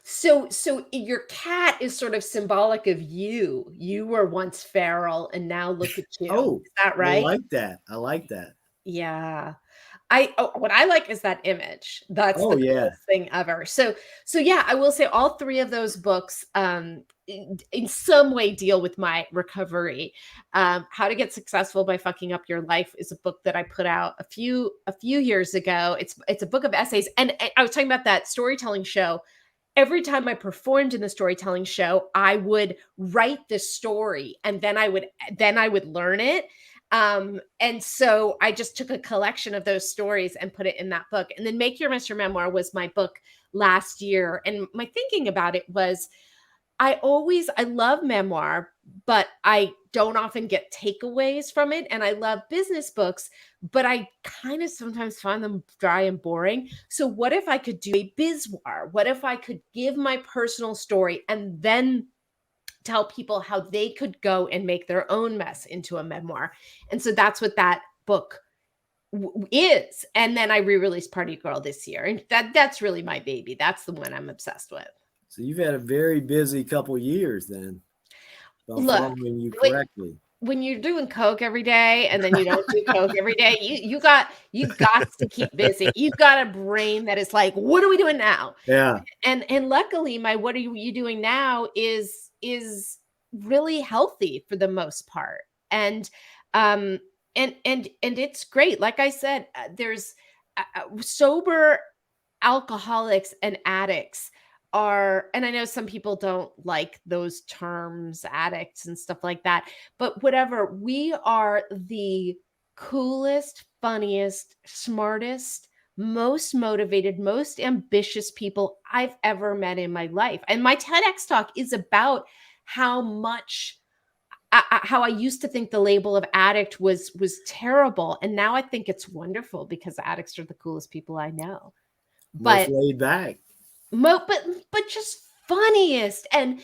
So your cat is sort of symbolic of you. You were once feral, and now look at you. Oh, is that right? I like that. Yeah. What I like is that image. That's the coolest thing ever. So yeah, I will say all 3 of those books in some way deal with my recovery. How to Get Successful by Fucking Up Your Life is a book that I put out a few years ago. It's a book of essays, and I was talking about that storytelling show. Every time I performed in the storytelling show, I would write the story and then I would learn it. And so I just took a collection of those stories and put it in that book. And then Make Your Mess Your Memoir was my book last year. And my thinking about it was I love memoir, but I don't often get takeaways from it. And I love business books, but I kind of sometimes find them dry and boring. So what if I could do a bizwar? What if I could give my personal story and then tell people how they could go and make their own mess into a memoir? And so that's what that book is. And then I re-released Party Girl this year. And that's really my baby. That's the one I'm obsessed with. So you've had a very busy couple years then. Look, following you correctly. When you're doing coke every day and then you don't do coke every day, you got to keep busy. You've got a brain that is like, what are we doing now? Yeah. And luckily my what are you doing now is really healthy for the most part. And it's great. Like I said, there's sober alcoholics and addicts and I know some people don't like those terms, addicts and stuff like that, but whatever, we are the coolest, funniest, smartest, most motivated, most ambitious people I've ever met in my life. And my TEDx talk is about how much how I used to think the label of addict was terrible, and now I think it's wonderful because addicts are the coolest people I know. But laid back. But just funniest and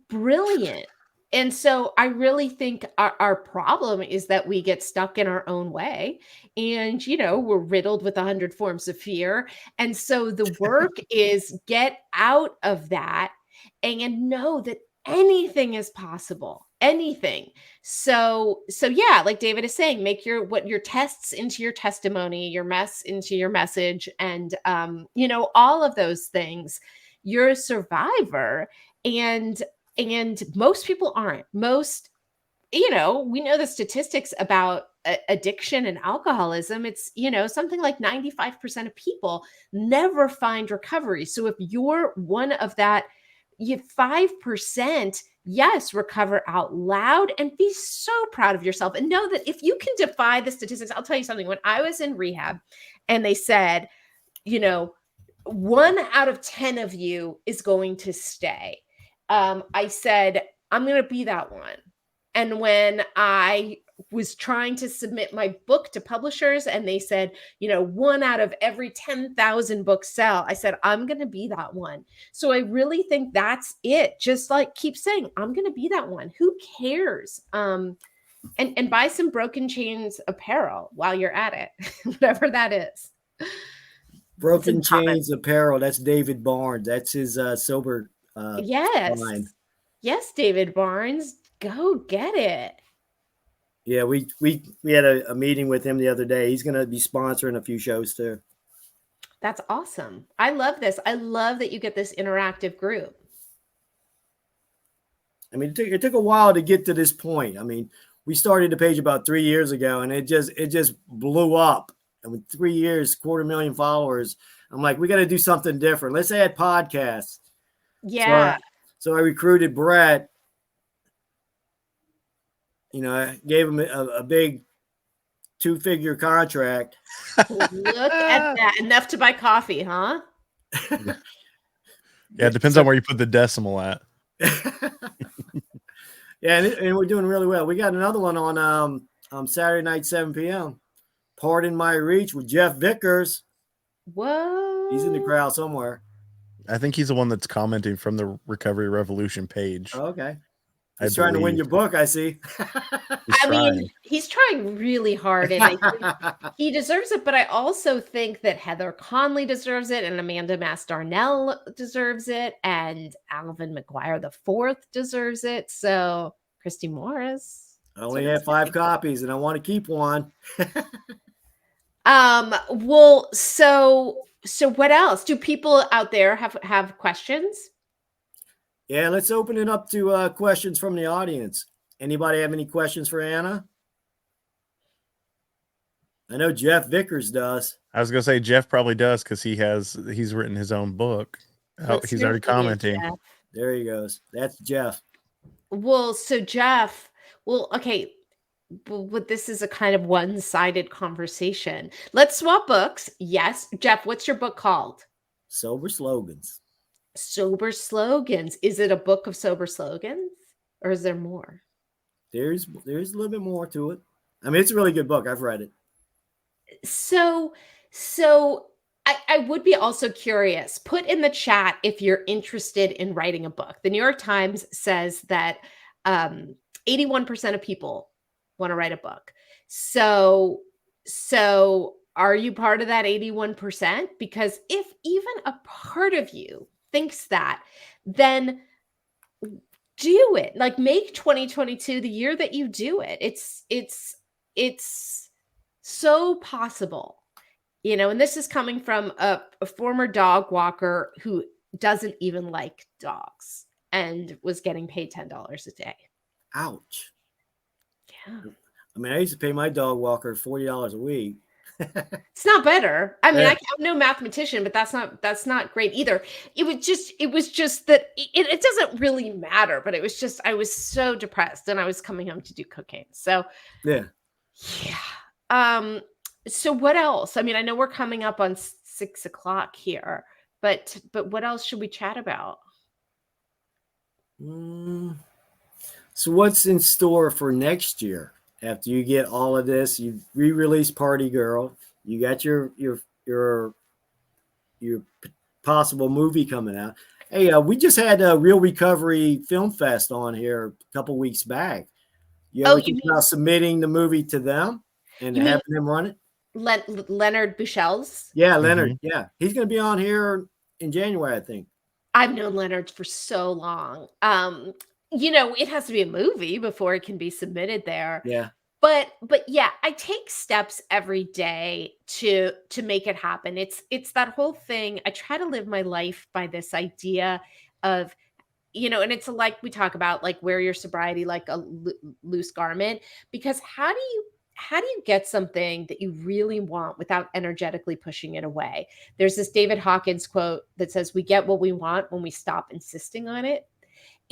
brilliant. And so I really think our problem is that we get stuck in our own way and, we're riddled with 100 forms of fear. And so the work is get out of that and know that anything is possible. Anything. So yeah, like David is saying, make your tests into your testimony, your mess into your message, and all of those things. You're a survivor, and most people aren't. Most, we know the statistics about addiction and alcoholism. It's something like 95% of people never find recovery. So if you're one of that, you 5%, yes, recover out loud and be so proud of yourself and know that if you can defy the statistics. I'll tell you something. When I was in rehab and they said, 1 out of 10 of you is going to stay. I said, I'm going to be that one. And when I was trying to submit my book to publishers and they said, 1 out of every 10,000 books sell, I said, I'm going to be that one. So I really think that's it. Just like keep saying, I'm going to be that one. Who cares? And buy some Broken Chains apparel while you're at it, whatever that is. Broken Some comments. Chains Apparel. That's David Barnes. That's his sober Yes. line. Yes, David Barnes. Go get it. Yeah, we had a meeting with him the other day. He's going to be sponsoring a few shows too. That's awesome. I love this. I love that you get this interactive group. I mean, it took a while to get to this point. I mean, we started the page about 3 years ago, and it just blew up. And with 3 years, 250,000 followers, I'm like, we got to do something different. Let's add podcasts. Yeah. So I recruited Brett. You know, I gave him a big 2-figure contract. Look at that. Enough to buy coffee, huh? Yeah, it depends on where you put the decimal at. Yeah, and we're doing really well. We got another one on Saturday night, 7 p.m. Pardon My Reach with Jeff Vickers. Whoa. He's in the crowd somewhere. I think he's the one that's commenting from the Recovery Revolution page. Oh, okay. He's trying to win your book, I see. I mean, he's trying really hard, and I think he deserves it. But I also think that Heather Conley deserves it, and Amanda Mass-Darnell deserves it, and Alvin McGuire IV deserves it. So Christy Morris. I only have 5 copies, and I want to keep one. Well, so what else? Do people out there have questions? Yeah, let's open it up to questions from the audience. Anybody have any questions for Anna? I know Jeff Vickers does. I was gonna say Jeff probably does because he's written his own book. He's already commenting. There he goes. That's Jeff. Well, so Jeff, okay. But this is a kind of one-sided conversation. Let's swap books. Yes. Jeff, what's your book called? Sober Slogans. Sober Slogans. Is it a book of sober slogans, or is there more? There's a little bit more to it. I mean, it's a really good book. I've read it. So I would be also curious. Put in the chat if you're interested in writing a book. The New York Times says that 81% of people want to write a book. So are you part of that 81%? Because if even a part of you thinks that, then do it. Like, make 2022 the year that you do it. It's so possible, you know. And this is coming from a former dog walker who doesn't even like dogs and was getting paid $10 a day. Ouch. Yeah. I mean, I used to pay my dog walker $40 a week. It's not better. I mean, I'm no mathematician, but that's not great either. It was just that it doesn't really matter, but it was just, I was so depressed and I was coming home to do cocaine. So yeah. So what else? I mean, I know we're coming up on 6 o'clock here, but what else should we chat about? So what's in store for next year? After you get all of this, you re-release Party Girl. You got your possible movie coming out. Hey, we just had a Real Recovery Film Fest on here a couple weeks back. You ever think about submitting the movie to them and having them run it? Leonard Buchel's? Yeah, Leonard. Yeah, he's going to be on here in January, I think. I've known Leonard for so long. You know, it has to be a movie before it can be submitted there. Yeah. But yeah, I take steps every day to make it happen. It's that whole thing. I try to live my life by this idea of, you know, and it's like we talk about, like, wear your sobriety like a loose garment, because how do you get something that you really want without energetically pushing it away? There's this David Hawkins quote that says, "We get what we want when we stop insisting on it."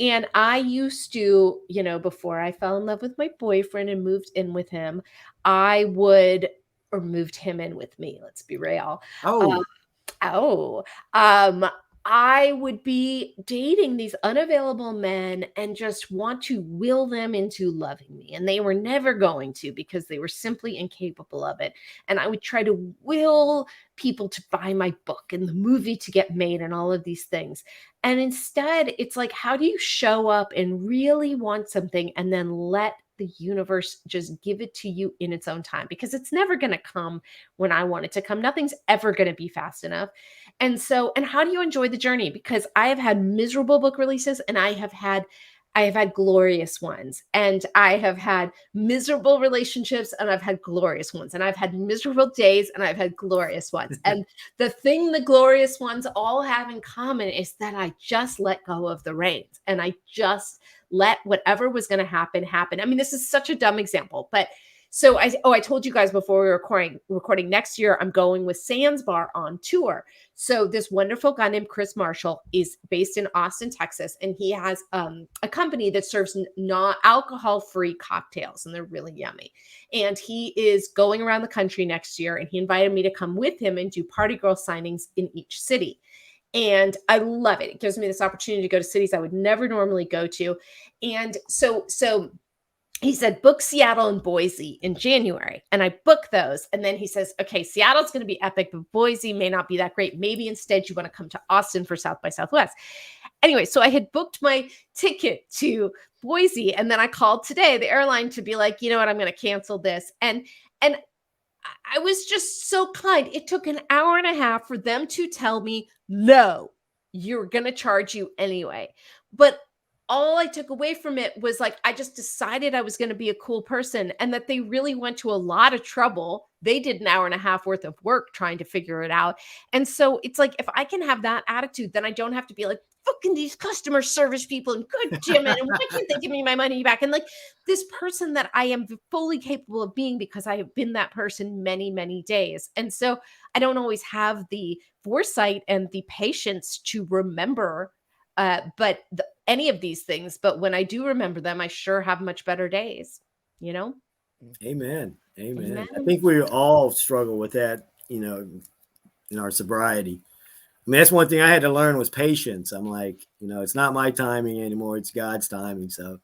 And I used to, you know, before I fell in love with my boyfriend and moved in with him, moved him in with me. Let's be real. I would be dating these unavailable men and just want to will them into loving me. And they were never going to, because they were simply incapable of it. And I would try to will people to buy my book and the movie to get made and all of these things. And instead, it's like, how do you show up and really want something and then let the universe just give it to you in its own time, because it's never going to come when I want it to come. Nothing's ever going to be fast enough. And so, and how do you enjoy the journey? Because I have had miserable book releases, and I have had glorious ones, and I have had miserable relationships, and I've had glorious ones, and I've had miserable days, and I've had glorious ones. And the thing the glorious ones all have in common is that I just let go of the reins, and I just let whatever was going to happen happen. I mean, this is such a dumb example, but so I told you guys before we were recording next year, I'm going with Sands Bar on tour. So this wonderful guy named Chris Marshall is based in Austin, Texas, and he has a company that serves not alcohol-free cocktails, and they're really yummy. And he is going around the country next year, and he invited me to come with him and do party girl signings in each city. And I love it. It gives me this opportunity to go to cities I would never normally go to. And so he said, book Seattle and Boise in January. And I booked those. And then he says, okay, Seattle's going to be epic, but Boise may not be that great. Maybe instead you want to come to Austin for South by Southwest. Anyway, so I had booked my ticket to Boise. And then I called today, the airline, to be like, you know what, I'm going to cancel this. And I was just so kind. It took an hour and a half for them to tell me, no, you're going to charge you anyway. But all I took away from it was like, I just decided I was going to be a cool person, and that they really went to a lot of trouble. They did an hour and a half worth of work trying to figure it out. And so it's like, if I can have that attitude, then I don't have to be like, fucking these customer service people, and good damn it, and why can't they give me my money back? And like, this person that I am fully capable of being, because I have been that person many, many days. And so I don't always have the foresight and the patience to remember any of these things, but when I do remember them, I sure have much better days, you know? Amen. Amen. Amen. I think we all struggle with that, in our sobriety. I mean, that's one thing I had to learn was patience. I'm like, it's not my timing anymore. It's God's timing. So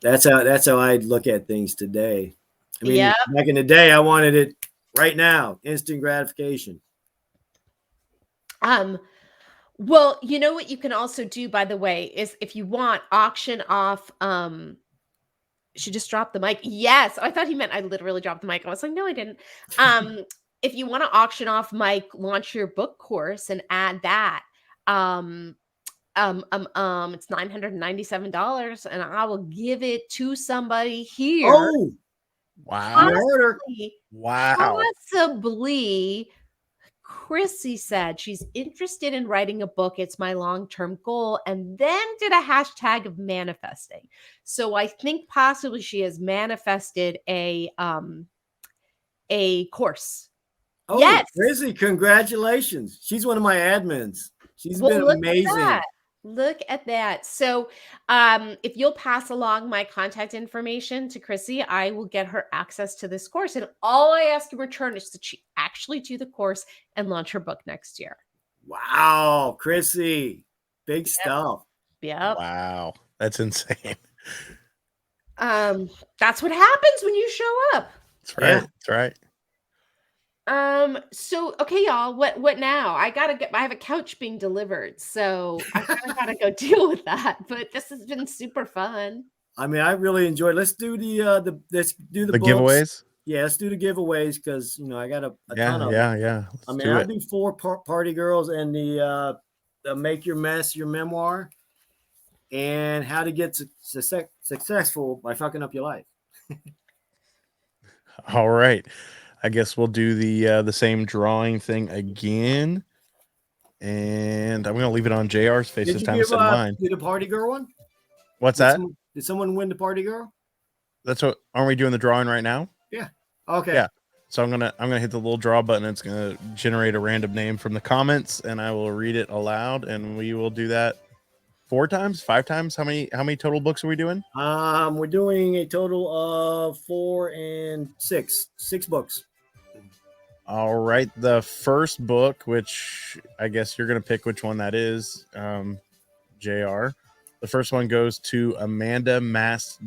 that's how I look at things today. I mean, Yeah. back in the day, I wanted it right now, instant gratification. Well, you know what you can also do, by the way, is if you want, auction off, she just dropped the mic. Yes. I thought he meant I literally dropped the mic. I was like, no, I didn't. If you want to auction off my launch your book course and add that, it's $997, and I will give it to somebody here. Oh, wow. Wow. Possibly. Chrissy said she's interested in writing a book. It's my long-term goal. And then did a hashtag of manifesting. So I think possibly she has manifested a course. Oh, yes. Chrissy, congratulations. She's one of my admins. She's been amazing. Look at that. So if you'll pass along my contact information to Chrissy, I will get her access to this course. And all I ask in return is that she actually do the course and launch her book next year. Wow, Chrissy. Big stuff. Yep. Wow. That's insane. That's what happens when you show up. That's right. Yeah. That's right. So okay, y'all, what now? I have a couch being delivered, so I kind of gotta go deal with that. But this has been super fun. I mean, I really enjoyed. Let's do the giveaways. Yeah, let's do the giveaways, because I got a ton of them. I mean, I'll do 4 party girls and the Make Your Mess Your Memoir, and how to get successful by fucking up your life. All right. I guess we'll do the same drawing thing again, and I'm gonna leave it on JR's face this time instead of mine. Did the party girl one? What's that? Did someone win the party girl? That's what. Aren't we doing the drawing right now? Yeah. Okay. Yeah. So I'm gonna hit the little draw button. It's gonna generate a random name from the comments, and I will read it aloud, and we will do that 4 times, 5 times. How many total books are we doing? We're doing a total of 4 and 6 books. All right. The first book, which I guess you're going to pick which one that is, JR. The first one goes to Amanda Mass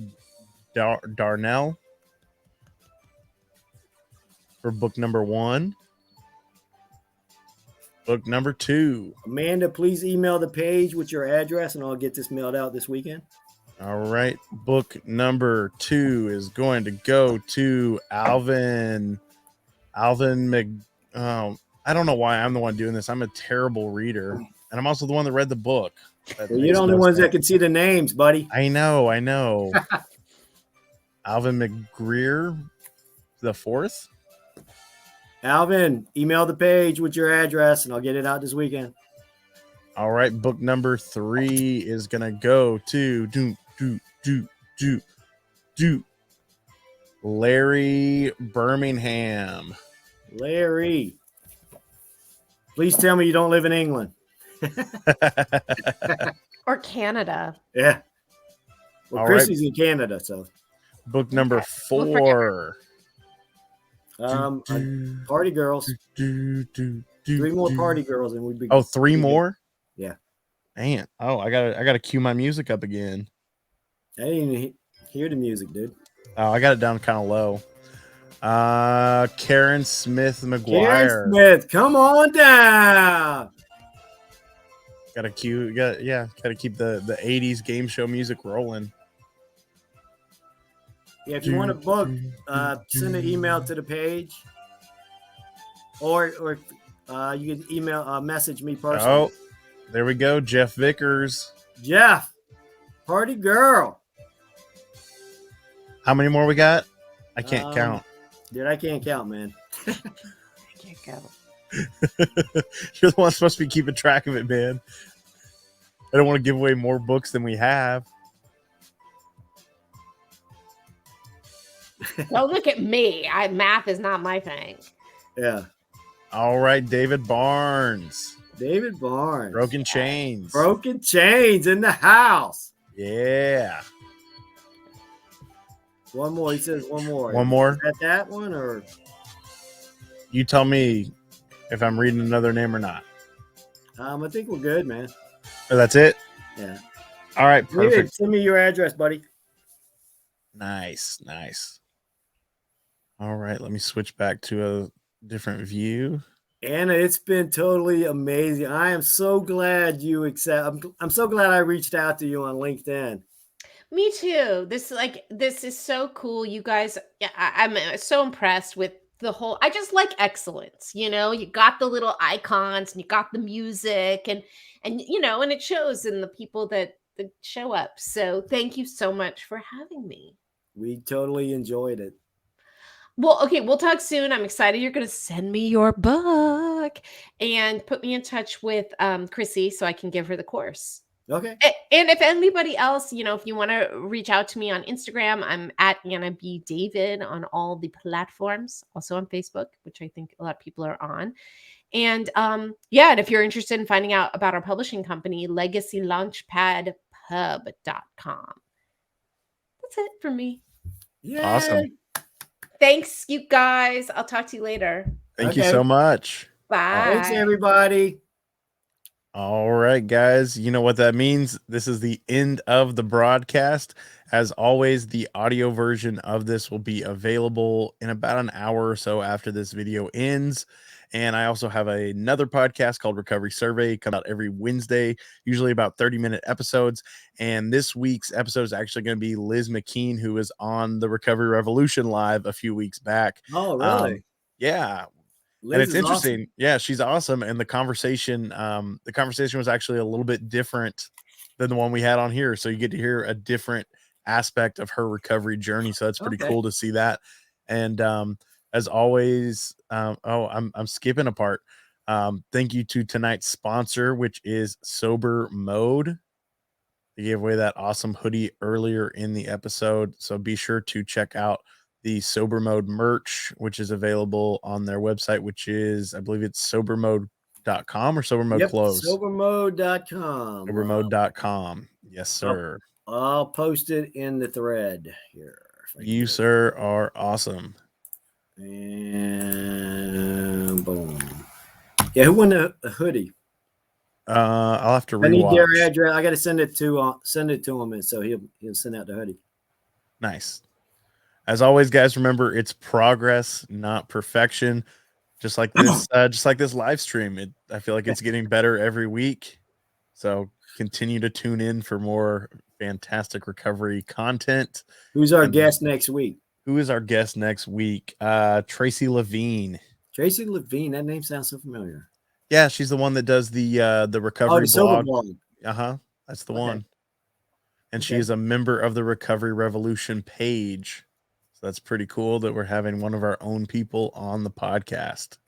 Darnell for book number 1. Book number 2. Amanda, please email the page with your address, and I'll get this mailed out this weekend. All right. Book number 2 is going to go to Alvin. Alvin Mc. I don't know why I'm the one doing this. I'm a terrible reader, and I'm also the one that read the book. That Well, you're the makes only no ones that sense. can see the names, buddy. I know. Alvin McGreer, the 4th. Alvin, email the page with your address, and I'll get it out this weekend. All right. Book number 3 is gonna go to Larry Birmingham. Larry, please tell me you don't live in England. Or Canada. Yeah. Well, All Chrissy's in Canada, so. Book number Okay, we'll forgive her. 4. Party girls. 3 more party girls, and we'd be. Oh, 3 more? Yeah. Man. Oh, I gotta cue my music up again. I didn't even hear the music, dude. Oh, I got it down kind of low. Karen Smith McGuire. Karen Smith, come on down. Gotta keep the 80s game show music rolling. Yeah, if you want to book, send an email to the page, or you can email message me personally. Oh, there we go, Jeff Vickers. Jeff, party girl. How many more we got? I can't count. Dude, I can't count, man. I can't go. You're the one supposed to be keeping track of it, man. I don't want to give away more books than we have. Don't look at me. Math is not my thing. Yeah. All right, David Barnes. David Barnes. Broken Chains. Broken Chains in the house. Yeah. One more. He says one more. One more? Is that one or? You tell me if I'm reading another name or not. I think we're good, man. Oh, that's it? Yeah. All right, perfect. David, send me your address, buddy. Nice. All right, let me switch back to a different view. Anna, it's been totally amazing. I am so glad you accept. I'm so glad I reached out to you on LinkedIn. Me too. This is so cool. You guys, I'm so impressed with the whole. I just like excellence. You got the little icons and you got the music and and it shows in the people that show up. So thank you so much for having me. We totally enjoyed it. Well, okay, we'll talk soon. I'm excited you're going to send me your book and put me in touch with Chrissy so I can give her the course. Okay. And if anybody else, if you want to reach out to me on Instagram, I'm at Anna B. David on all the platforms, also on Facebook, which I think a lot of people are on. And and if you're interested in finding out about our publishing company, legacylaunchpadpub.com. That's it for me. Yeah. Awesome. Thanks, you guys. I'll talk to you later. Thank you so much. Bye. Thanks, everybody. All right, guys. You know what that means. This is the end of the broadcast. As always, the audio version of this will be available in about an hour or so after this video ends. And I also have another podcast called Recovery Survey, come out every Wednesday, usually about 30-minute episodes. And this week's episode is actually going to be Liz McKean, who was on the Recovery Revolution Live a few weeks back. Oh, really? Yeah. Liz and it's is interesting. awesome. Yeah, she's awesome. And the conversation was actually a little bit different than the one we had on here. So you get to hear a different aspect of her recovery journey. So that's pretty cool to see that. And as always, I'm skipping a part. Thank you to tonight's sponsor, which is Sober Mode. They gave away that awesome hoodie earlier in the episode. So be sure to check out the Sober Mode merch, which is available on their website, which is, I believe it's sobermode.com or sobermode clothes. Sobermode.com. Sobermode.com. Yes, sir. I'll post it in the thread here. You, sir, are awesome. And boom. Yeah, who won the hoodie? I'll have to rewatch. I need their address. I got to send it to him, and so he'll send out the hoodie. Nice. As always, guys, remember it's progress, not perfection. Just like this live stream, I feel like it's getting better every week. So continue to tune in for more fantastic recovery content. Who's our And guest next week? who is our guest next week? Tracy Levine. Tracy Levine. That name sounds so familiar. Yeah, she's the one that does the recovery the Silver blog. blog. That's the Okay. one. And she Okay. is a member of the Recovery Revolution page. So that's pretty cool that we're having one of our own people on the podcast.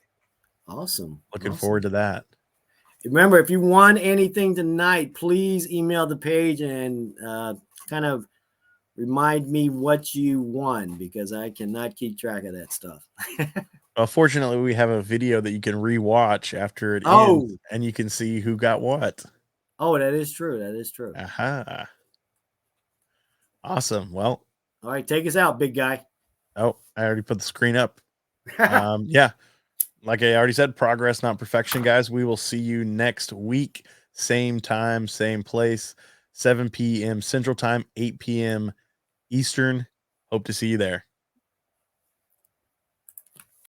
Awesome. Looking forward to that. Remember, if you won anything tonight, please email the page and kind of remind me what you won, because I cannot keep track of that stuff. Well, fortunately, we have a video that you can rewatch after it Oh. ends, and you can see who got what. Oh, that is true. That is true. Aha. Awesome. Well, all right, take us out, big guy. Oh, I already put the screen up. Yeah. Like I already said, progress, not perfection, guys. We will see you next week. Same time, same place, 7 p.m. Central Time, 8 p.m. Eastern. Hope to see you there.